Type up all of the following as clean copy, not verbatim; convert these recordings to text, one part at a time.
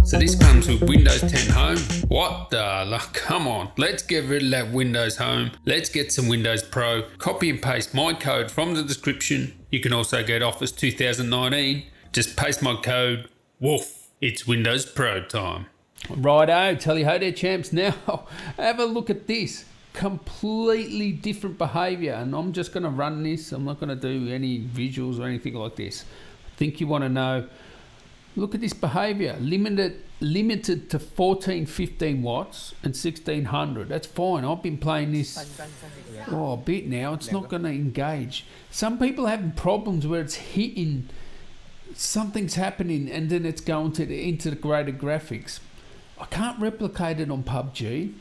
So this comes with Windows 10 Home. What the luck? Come on, let's get rid of that Windows Home. Let's get some Windows Pro. Copy and paste my code from the description. You can also get Office 2019. Just paste my code. Woof, it's Windows Pro time. Righto, tally ho there champs. Now have a look at this. Completely different behaviour, and I'm just going to run this. I'm not going to do any visuals or anything like this. I think you want to know, look at this behaviour. Limited to 15 watts and 1600. That's fine. I've been playing this a bit now. It's not going to engage. Some people are having problems where it's hitting, something's happening, and then it's going to the integrated graphics. I can't replicate it on PUBG.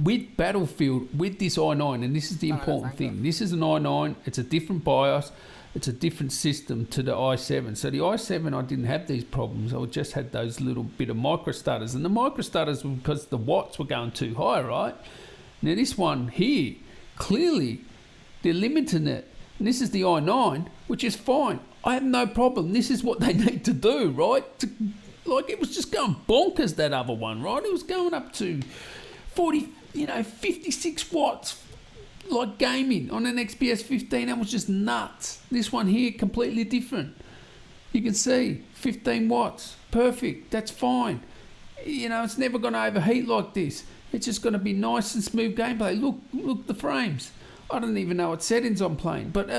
With Battlefield, with this i9, and this is the important thing. This is an i9. It's a different BIOS. It's a different system to the i7. So the i7, I didn't have these problems. I just had those little bit of micro stutters. And the micro stutters were because the watts were going too high, right? Now this one here, clearly, they're limiting it. And this is the i9, which is fine. I have no problem. This is what they need to do, right? Like, it was just going bonkers, that other one, right? It was going up to 56 watts. Like Gamin on an XPS 15, that was just nuts. This one here, completely different. You can see 15 watts, perfect, that's fine. It's never going to overheat like this. It's just going to be nice and smooth gameplay. Look the frames. I don't even know what settings I'm playing, but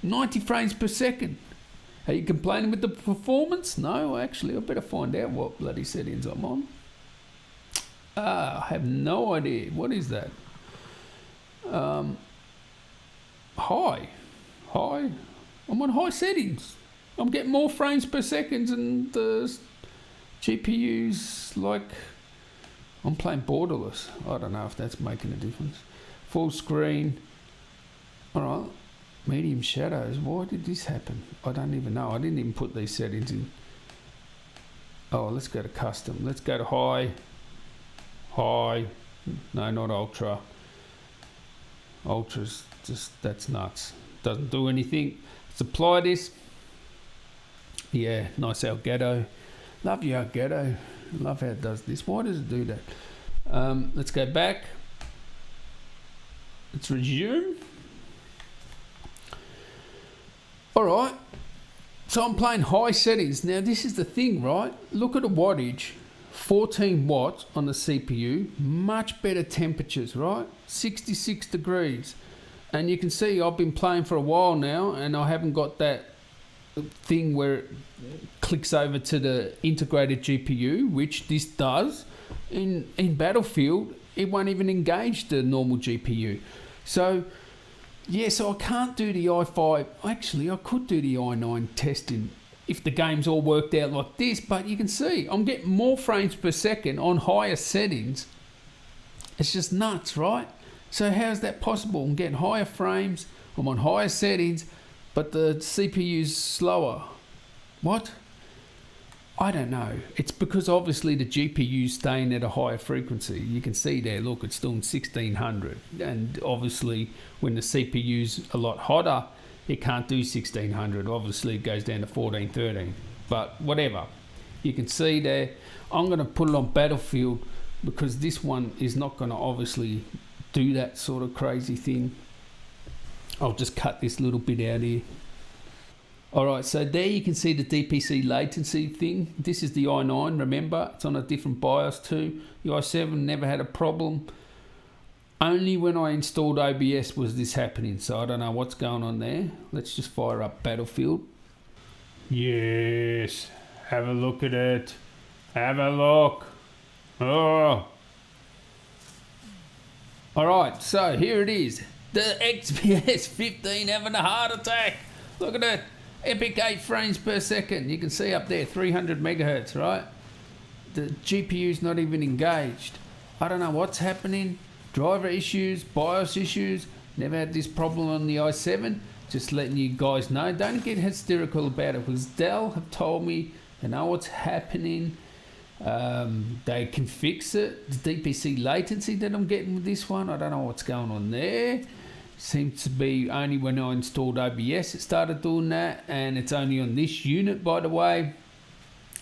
90 frames per second. Are you complaining with the performance? No, actually, I better find out what bloody settings I'm on. I have no idea. What is that? High. I'm on high settings. I'm getting more frames per second, and the GPU's like, I'm playing borderless. I don't know if that's making a difference. Full screen. All right. Medium shadows. Why did this happen? I don't even know. I didn't even put these settings in. Oh, let's go to custom. Let's go to high. No, not ultra. Ultra's just, that's nuts. Doesn't do anything. Let's apply this. Yeah, nice Elgato. Love your Elgato. Love how it does this. Why does it do that? Let's go back. Let's resume. Alright. So I'm playing high settings. Now this is the thing, right? Look at the wattage. 14 watts on the CPU, much better temperatures, right? 66 degrees. And you can see I've been playing for a while now, and I haven't got that thing where it clicks over to the integrated GPU, which this does. In Battlefield, it won't even engage the normal GPU. So I can't do the i5. Actually, I could do the i9 testing if the game's all worked out like this, but you can see I'm getting more frames per second on higher settings. It's just nuts, right? So how's that possible? I'm getting higher frames, I'm on higher settings, but the CPU's slower. What? I don't know. It's because obviously the GPU's staying at a higher frequency. You can see there, look, it's still in 1600. And obviously when the CPU's a lot hotter, it can't do 1600. Obviously it goes down to 1413, but whatever. You can see there, I'm going to put it on Battlefield because this one is not going to obviously do that sort of crazy thing. I'll just cut this little bit out here. Alright, so there you can see the DPC latency thing. This is the i9, remember, it's on a different BIOS too. The i7 never had a problem. Only when I installed OBS was this happening, so I don't know what's going on there. Let's just fire up Battlefield. Yes, have a look at it. Have a look. Oh. Alright, so here it is. The XPS 15 having a heart attack. Look at it. Epic 8 frames per second. You can see up there, 300 megahertz, right? The GPU's not even engaged. I don't know what's happening. Driver issues, BIOS issues. Never had this problem on the i7. Just letting you guys know. Don't get hysterical about it, because Dell have told me they know what's happening. They can fix it. The DPC latency that I'm getting with this one, I don't know what's going on there. Seems to be only when I installed OBS it started doing that, and it's only on this unit, by the way.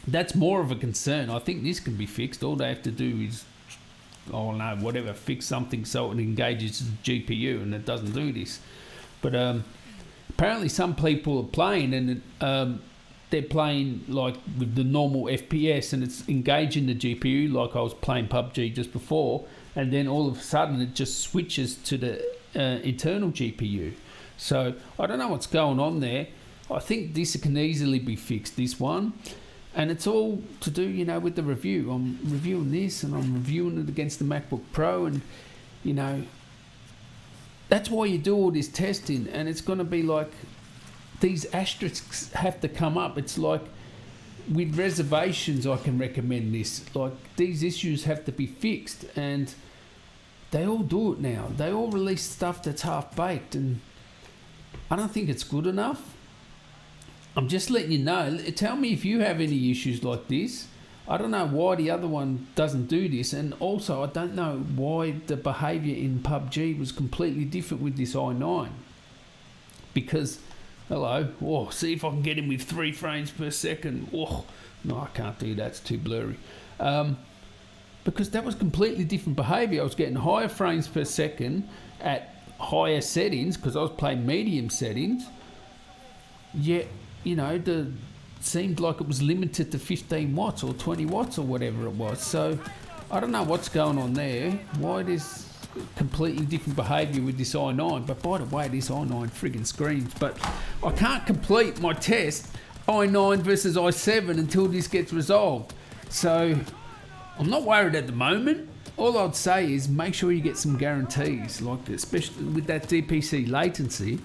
That's more of a concern. I think this can be fixed. All they have to do is, oh no, whatever, fix something so it engages the GPU, and it doesn't do this. But apparently some people are playing, and they're playing like with the normal FPS, and it's engaging the GPU like I was playing PUBG just before, and then all of a sudden it just switches to the internal GPU. So I don't know what's going on there. I think this can easily be fixed, this one. And it's all to do, you know, with the review. I'm reviewing this and I'm reviewing it against the MacBook Pro, and, you know, that's why you do all this testing. And it's going to be like, these asterisks have to come up. It's like, with reservations, I can recommend this. Like, these issues have to be fixed, and they all do it now. They all release stuff that's half-baked, and I don't think it's good enough. I'm just letting you know. Tell me if you have any issues like this. I don't know why the other one doesn't do this, and also I don't know why the behaviour in PUBG was completely different with this i9. Because, hello, see if I can get him with 3 frames per second. No, I can't do that, it's too blurry. Because that was completely different behaviour. I was getting higher frames per second at higher settings, because I was playing medium settings, yet, you know, seemed like it was limited to 15 watts or 20 watts or whatever it was. So I don't know what's going on there. Why this completely different behaviour with this i9. But by the way, this i9 friggin' screams. But I can't complete my test i9 versus i7 until this gets resolved. So I'm not worried at the moment. All I'd say is make sure you get some guarantees, like especially with that DPC latency.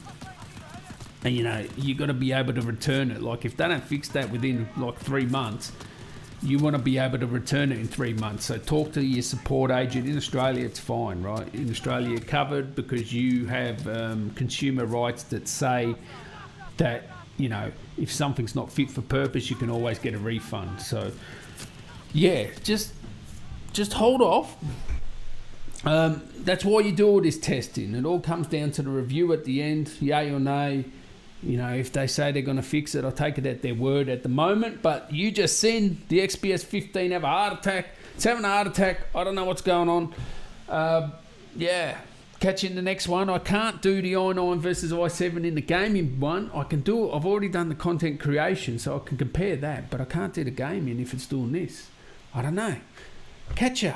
And, you know, you got to be able to return it. Like, if they don't fix that within like 3 months, you want to be able to return it in 3 months. So talk to your support agent. In Australia, it's fine, right? In Australia, you're covered because you have consumer rights that say that, you know, if something's not fit for purpose, you can always get a refund. So, yeah, just hold off. That's why you do all this testing. It all comes down to the review at the end, yay or nay. You know, if they say they're going to fix it, I'll take it at their word at the moment. But you just seen the XPS 15 have a heart attack. It's having a heart attack. I don't know what's going on. Yeah, catch you in the next one. I can't do the i9 versus i7 in the gaming one. I can do it. I've already done the content creation, so I can compare that. But I can't do the gaming if it's doing this. I don't know. Catch ya.